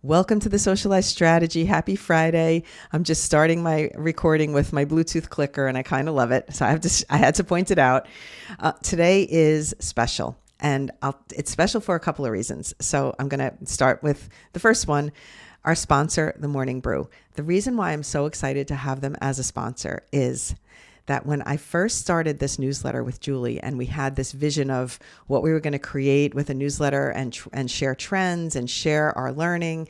Welcome to the Socialize strategy. Happy Friday. I'm just starting my recording with my Bluetooth clicker and I kind of love it. So I had to point it out. Today is special and it's special for a couple of reasons. So I'm going to start with the first one, our sponsor, The Morning Brew. The reason why I'm so excited to have them as a sponsor is that when I first started this newsletter with Julie and we had this vision of what we were going to create with a newsletter and share trends and share our learning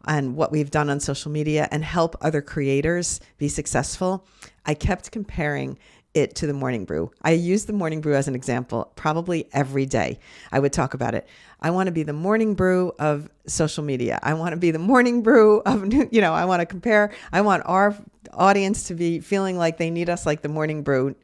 and what we've done on social media and help other creators be successful, I kept comparing it to the Morning Brew. I use the Morning Brew as an example probably every day. I would talk about it. I want to be the Morning Brew of social media. I want to be the Morning Brew of, I want to compare. I want our audience to be feeling like they need us like the Morning Brew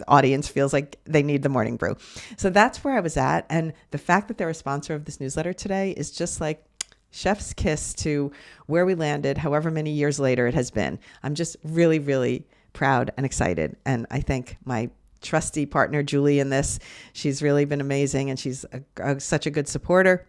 audience feels like they need the Morning Brew. So that's where I was at. And the fact that they're a sponsor of this newsletter today is just like chef's kiss to where we landed, however many years later it has been. I'm just really, really proud and excited. And I thank my trusty partner, Julie, in this. She's really been amazing and she's such a good supporter.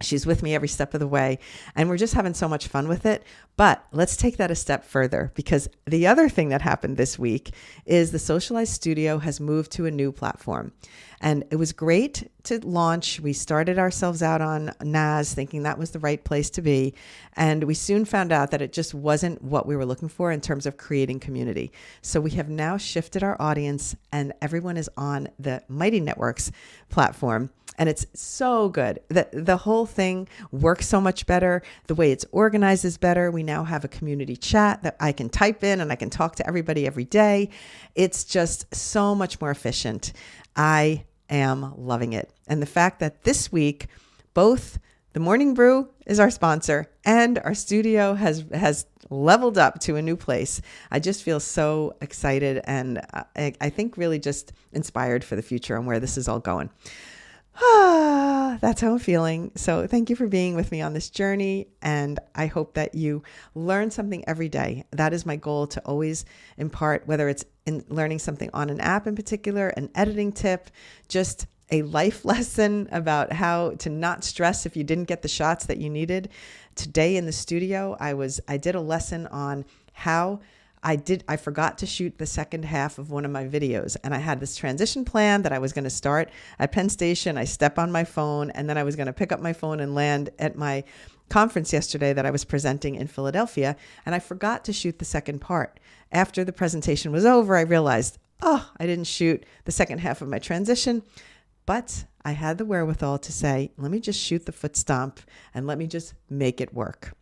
She's with me every step of the way and we're just having so much fun with it. But let's take that a step further because the other thing that happened this week is the Socialize studio has moved to a new platform. And it was great to launch. We started ourselves out on NAS thinking that was the right place to be. And we soon found out that it just wasn't what we were looking for in terms of creating community. So we have now shifted our audience and everyone is on the Mighty Networks platform. And it's so good. The whole thing works so much better. The way it's organized is better. We now have a community chat that I can type in and I can talk to everybody every day. It's just so much more efficient. I am loving it. And the fact that this week, both the Morning Brew is our sponsor and our studio has leveled up to a new place. I just feel so excited and I think really just inspired for the future and where this is all going. That's how I'm feeling. So thank you for being with me on this journey. And I hope that you learn something every day. That is my goal, to always impart, whether it's in learning something on an app in particular, an editing tip, just a life lesson about how to not stress if you didn't get the shots that you needed. Today in the studio, I did a lesson on how I forgot to shoot the second half of one of my videos and I had this transition plan that I was going to start at Penn Station. I step on my phone and then I was going to pick up my phone and land at my conference yesterday that I was presenting in Philadelphia. And I forgot to shoot the second part. After the presentation was over, I realized, I didn't shoot the second half of my transition, but I had the wherewithal to say, let me just shoot the foot stomp and let me just make it work.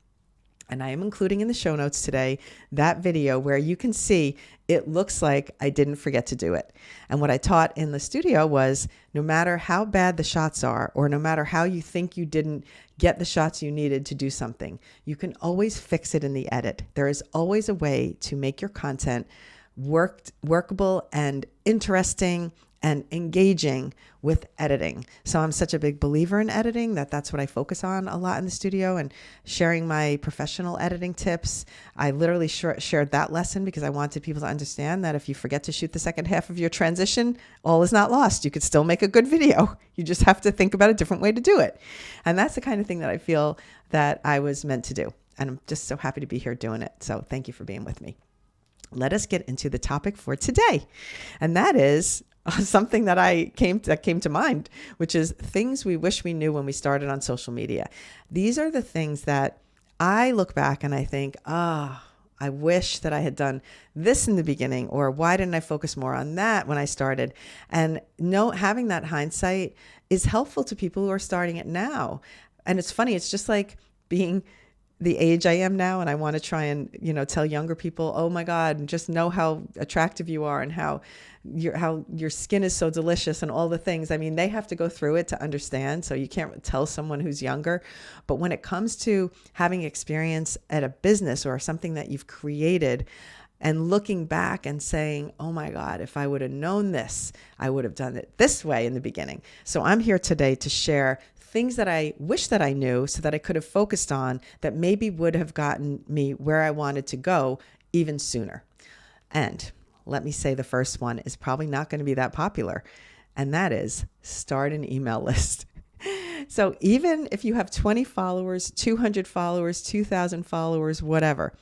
And I am including in the show notes today that video where you can see it looks like I didn't forget to do it. And what I taught in the studio was no matter how bad the shots are, or no matter how you think you didn't get the shots you needed to do something, you can always fix it in the edit. There is always a way to make your content workable and interesting and engaging with editing. So I'm such a big believer in editing that's what I focus on a lot in the studio and sharing my professional editing tips. I literally shared that lesson because I wanted people to understand that if you forget to shoot the second half of your transition, all is not lost. You could still make a good video. You just have to think about a different way to do it. And that's the kind of thing that I feel that I was meant to do. And I'm just so happy to be here doing it. So thank you for being with me. Let us get into the topic for today. And that is something that came to mind, which is things we wish we knew when we started on social media. These are the things that I look back and I think, I wish that I had done this in the beginning, or why didn't I focus more on that when I started? And having that hindsight is helpful to people who are starting it now. And it's funny, it's just like being the age I am now, and I want to try and, tell younger people, oh my God, just know how attractive you are and how your skin is so delicious and all the things. I mean, they have to go through it to understand. So you can't tell someone who's younger. But when it comes to having experience at a business or something that you've created and looking back and saying, oh my God, if I would have known this, I would have done it this way in the beginning. So I'm here today to share things that I wish that I knew so that I could have focused on that maybe would have gotten me where I wanted to go even sooner. And let me say the first one is probably not going to be that popular, and that is start an email list. So even if you have 20 followers, 200 followers, 2,000 followers, whatever,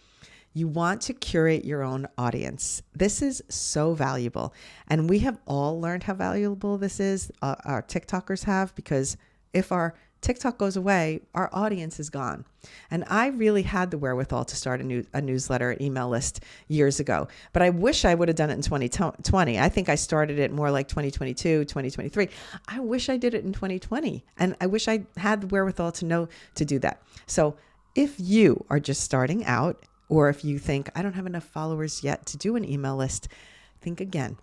you want to curate your own audience. This is so valuable. And we have all learned how valuable this is. Our TikTokers have, because if our TikTok goes away, our audience is gone. And I really had the wherewithal to start a newsletter, an email list years ago. But I wish I would have done it in 2020. I think I started it more like 2022, 2023. I wish I did it in 2020. And I wish I had the wherewithal to know to do that. So if you are just starting out, or if you think, I don't have enough followers yet to do an email list, think again.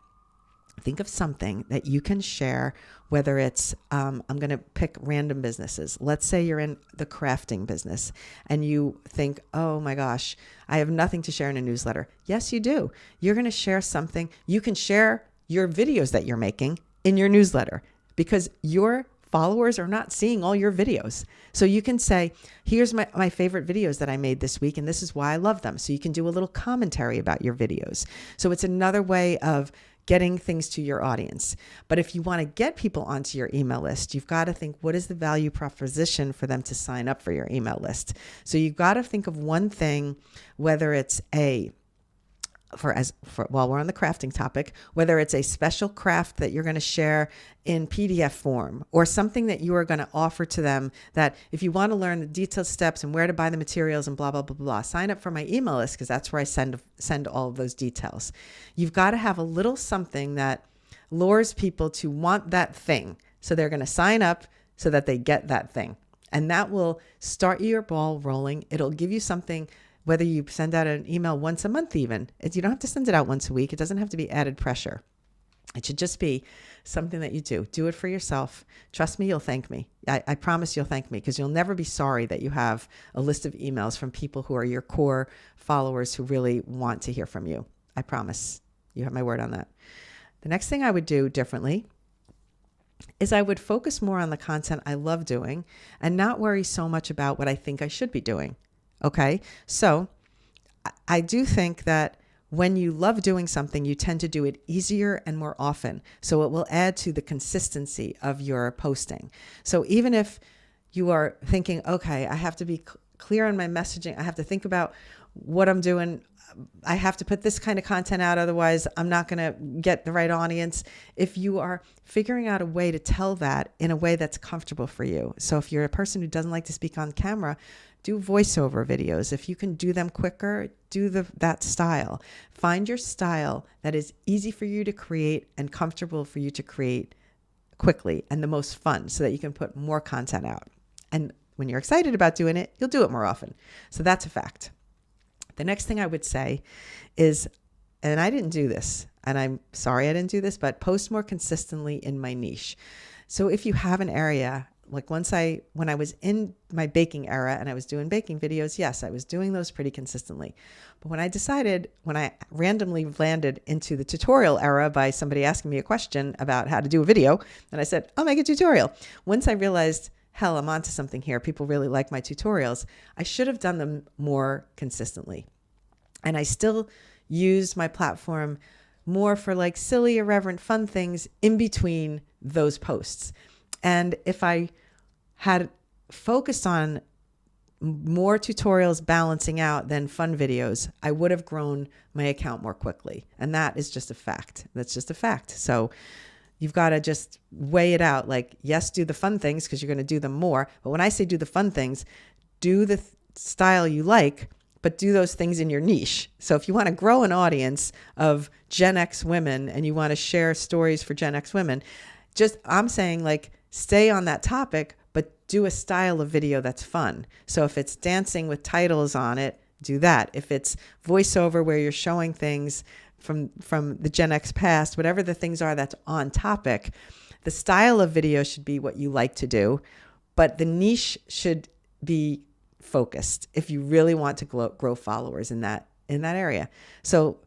Think of something that you can share, whether it's, I'm going to pick random businesses. Let's say you're in the crafting business and you think, oh my gosh, I have nothing to share in a newsletter. Yes, you do. You're going to share something. You can share your videos that you're making in your newsletter, because your followers are not seeing all your videos. So you can say, here's my favorite videos that I made this week, and this is why I love them. So you can do a little commentary about your videos. So it's another way of getting things to your audience. But if you want to get people onto your email list, you've got to think, what is the value proposition for them to sign up for your email list? So you've got to think of one thing, whether it's while we're on the crafting topic, whether it's a special craft that you're going to share in PDF form, or something that you are going to offer to them, that if you want to learn the detailed steps and where to buy the materials and blah, blah, blah, blah, sign up for my email list, because that's where I send all of those details. You've got to have a little something that lures people to want that thing. So they're going to sign up so that they get that thing. And that will start your ball rolling. It'll give you something. Whether you send out an email once a month, even, you don't have to send it out once a week. It doesn't have to be added pressure. It should just be something that you do. Do it for yourself. Trust me, you'll thank me. I promise you'll thank me, because you'll never be sorry that you have a list of emails from people who are your core followers who really want to hear from you. I promise. You have my word on that. The next thing I would do differently is I would focus more on the content I love doing and not worry so much about what I think I should be doing. Okay, so I do think that when you love doing something, you tend to do it easier and more often. So it will add to the consistency of your posting. So even if you are thinking, okay, I have to be clear on my messaging, I have to think about what I'm doing, I have to put this kind of content out, otherwise I'm not going to get the right audience. If you are figuring out a way to tell that in a way that's comfortable for you. So if you're a person who doesn't like to speak on camera, do voiceover videos. If you can do them quicker, do that style. Find your style that is easy for you to create and comfortable for you to create quickly, and the most fun, so that you can put more content out. And when you're excited about doing it, you'll do it more often. So that's a fact. The next thing I would say is, and I didn't do this, and I'm sorry I didn't do this, but post more consistently in my niche. So if you have an area, like when I was in my baking era and I was doing baking videos, yes, I was doing those pretty consistently. But when I randomly landed into the tutorial era by somebody asking me a question about how to do a video, and I said, I'll make a tutorial. Once I realized, hell, I'm onto something here, people really like my tutorials, I should have done them more consistently. And I still use my platform more for like silly, irreverent, fun things in between those posts. And if I had focused on more tutorials balancing out than fun videos, I would have grown my account more quickly. And that is just a fact. That's just a fact. So you've got to just weigh it out. Like, yes, do the fun things because you're going to do them more. But when I say do the fun things, do the style you like, but do those things in your niche. So if you want to grow an audience of Gen X women and you want to share stories for Gen X women, I'm saying, like, stay on that topic, but do a style of video that's fun. So if it's dancing with titles on it, do that. If it's voiceover where you're showing things from the Gen X past, whatever the things are that's on topic, the style of video should be what you like to do, but the niche should be focused if you really want to grow followers in that area. So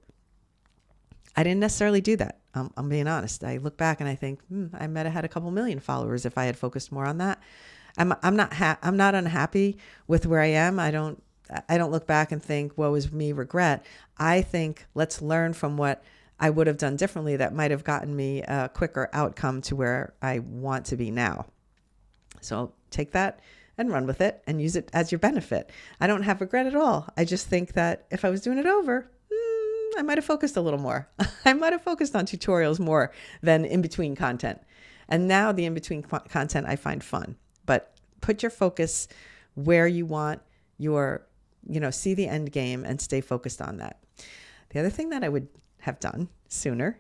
I didn't necessarily do that. I'm being honest. I look back and I think, I might have had a couple million followers if I had focused more on that. I'm not unhappy with where I am. I don't look back and think, woe is me, regret. I think let's learn from what I would have done differently that might have gotten me a quicker outcome to where I want to be now. So take that and run with it and use it as your benefit. I don't have regret at all. I just think that if I was doing it over, I might have focused a little more. I might have focused on tutorials more than in-between content. And now the in-between content I find fun. But put your focus where you want your, see the end game and stay focused on that. The other thing that I would have done sooner,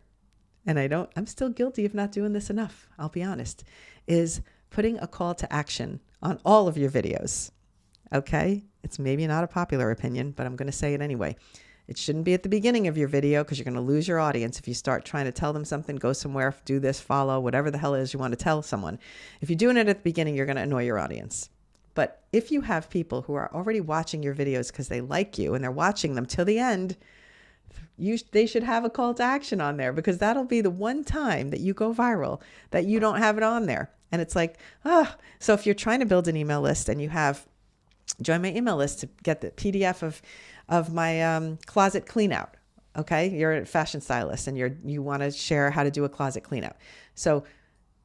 and I'm still guilty of not doing this enough, I'll be honest, is putting a call to action on all of your videos. Okay? It's maybe not a popular opinion, but I'm going to say it anyway. It shouldn't be at the beginning of your video because you're going to lose your audience if you start trying to tell them something, go somewhere, do this, follow, whatever the hell it is you want to tell someone. If you're doing it at the beginning, you're going to annoy your audience. But if you have people who are already watching your videos because they like you and they're watching them till the end, they should have a call to action on there, because that'll be the one time that you go viral that you don't have it on there. And it's like, so if you're trying to build an email list and you have, join my email list to get the PDF of my closet clean out. Okay. You're a fashion stylist and you want to share how to do a closet clean out. So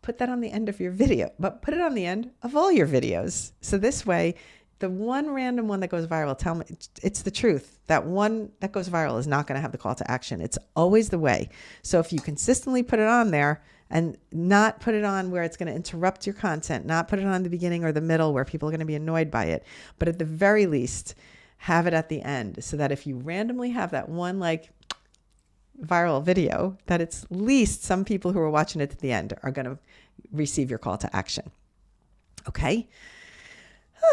put that on the end of your video, but put it on the end of all your videos. So this way, the one random one that goes viral, tell me it's the truth. That one that goes viral is not going to have the call to action. It's always the way. So if you consistently put it on there and not put it on where it's going to interrupt your content, not put it on the beginning or the middle where people are going to be annoyed by it, but at the very least, have it at the end, so that if you randomly have that one viral video, that it's least some people who are watching it at the end are going to receive your call to action. Okay.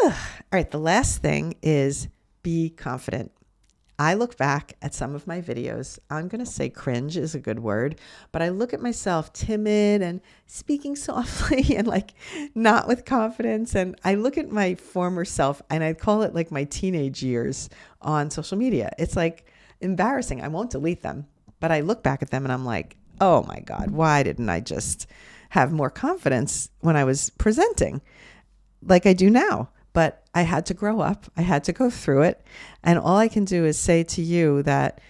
All right. The last thing is be confident. I look back at some of my videos. I'm going to say cringe is a good word, but I look at myself timid and speaking softly and not with confidence. And I look at my former self and I call it my teenage years on social media. It's embarrassing. I won't delete them, but I look back at them and I'm like, oh my God, why didn't I just have more confidence when I was presenting like I do now? But I had to grow up. I had to go through it. And all I can do is say to you that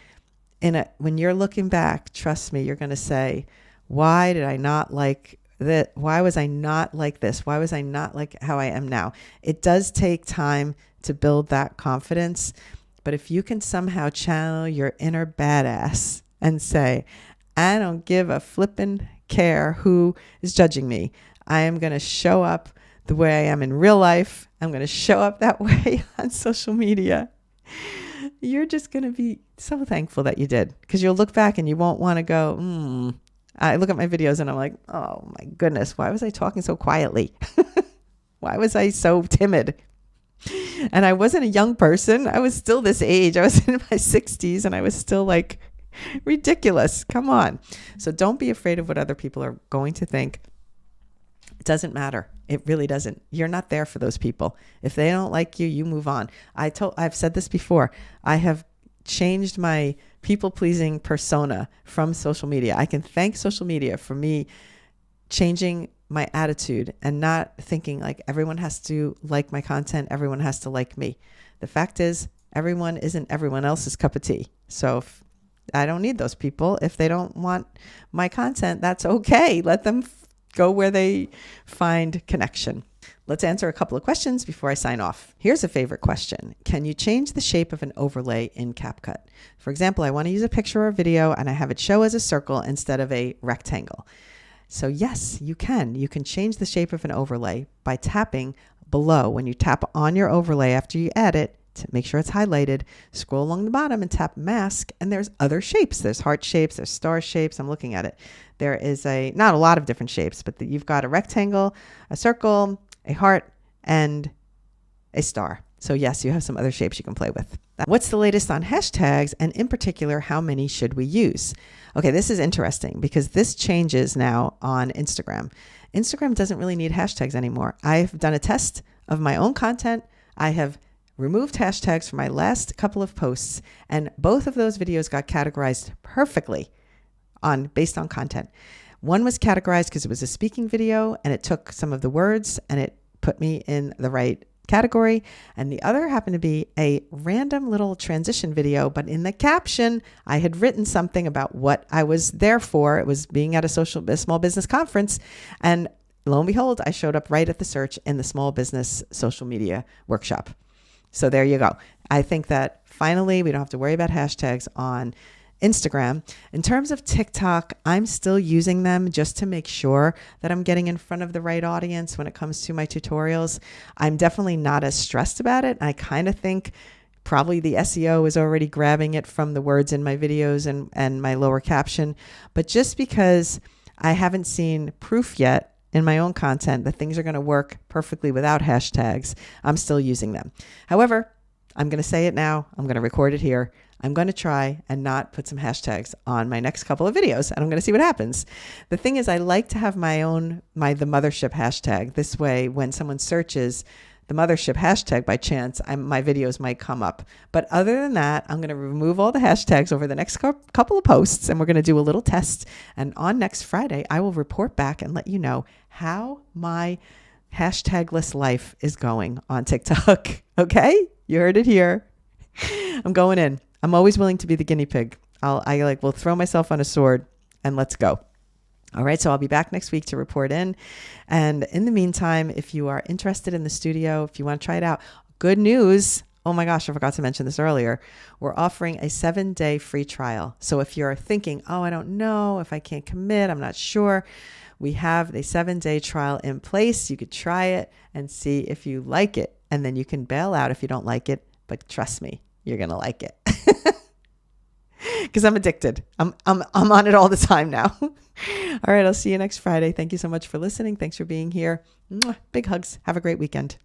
when you're looking back, trust me, you're going to say, why did I not like that? Why was I not like this? Why was I not like how I am now? It does take time to build that confidence. But if you can somehow channel your inner badass and say, I don't give a flippin' care who is judging me. I am going to show up the way I am in real life. I'm going to show up that way on social media. You're just going to be so thankful that you did, because you'll look back and you won't want to go, I look at my videos and I'm like, oh my goodness, why was I talking so quietly? Why was I so timid? And I wasn't a young person. I was still this age. I was in my 60s and I was still ridiculous. Come on. So don't be afraid of what other people are going to think. It doesn't matter. It really doesn't. You're not there for those people. If they don't like you, you move on. I've said this before. I have changed my people-pleasing persona from social media. I can thank social media for me changing my attitude and not thinking everyone has to like my content. Everyone has to like me. The fact is, everyone isn't everyone else's cup of tea. So I don't need those people. If they don't want my content, that's okay. Let them go where they find connection. Let's answer a couple of questions before I sign off. Here's a favorite question. Can you change the shape of an overlay in CapCut? For example, I want to use a picture or video and I have it show as a circle instead of a rectangle. So yes, you can. You can change the shape of an overlay by tapping below. When you tap on your overlay after you add it, to make sure it's highlighted, scroll along the bottom and tap mask, and there's other shapes. There's heart shapes, there's star shapes. I'm looking at it. There is not a lot of different shapes, but you've got a rectangle, a circle, a heart, and a star. So yes, you have some other shapes you can play with. What's the latest on hashtags, and in particular, how many should we use? Okay, this is interesting because this changes now on Instagram. Instagram doesn't really need hashtags anymore. I've done a test of my own content. I have removed hashtags from my last couple of posts, and both of those videos got categorized perfectly based on content. One was categorized because it was a speaking video and it took some of the words and it put me in the right category. And the other happened to be a random little transition video, but in the caption, I had written something about what I was there for. It was being at a small business conference, and lo and behold, I showed up right at the search in the small business social media workshop. So there you go. I think that finally we don't have to worry about hashtags on Instagram. In terms of TikTok, I'm still using them just to make sure that I'm getting in front of the right audience when it comes to my tutorials. I'm definitely not as stressed about it. I kind of think probably the SEO is already grabbing it from the words in my videos and my lower caption. But just because I haven't seen proof yet in my own content that things are going to work perfectly without hashtags, I'm still using them. However, I'm going to say it now. I'm going to record it here. I'm going to try and not put some hashtags on my next couple of videos, and I'm going to see what happens. The thing is, I like to have the mothership hashtag. This way, when someone searches the mothership hashtag by chance, my videos might come up. But other than that, I'm going to remove all the hashtags over the next couple of posts, and we're going to do a little test. And on next Friday, I will report back and let you know how my hashtagless life is going on TikTok. Okay? You heard it here. I'm going in. I'm always willing to be the guinea pig. Will throw myself on a sword and let's go. All right, so I'll be back next week to report in. And in the meantime, if you are interested in the studio, if you want to try it out, good news. Oh my gosh, I forgot to mention this earlier. We're offering a 7-day free trial. So if you're thinking, oh, I don't know if I can't commit, I'm not sure, we have a 7-day trial in place. You could try it and see if you like it. And then you can bail out if you don't like it. But trust me, you're going to like it. Because I'm addicted. I'm on it all the time now. All right, I'll see you next Friday. Thank you so much for listening. Thanks for being here. Mwah, big hugs. Have a great weekend.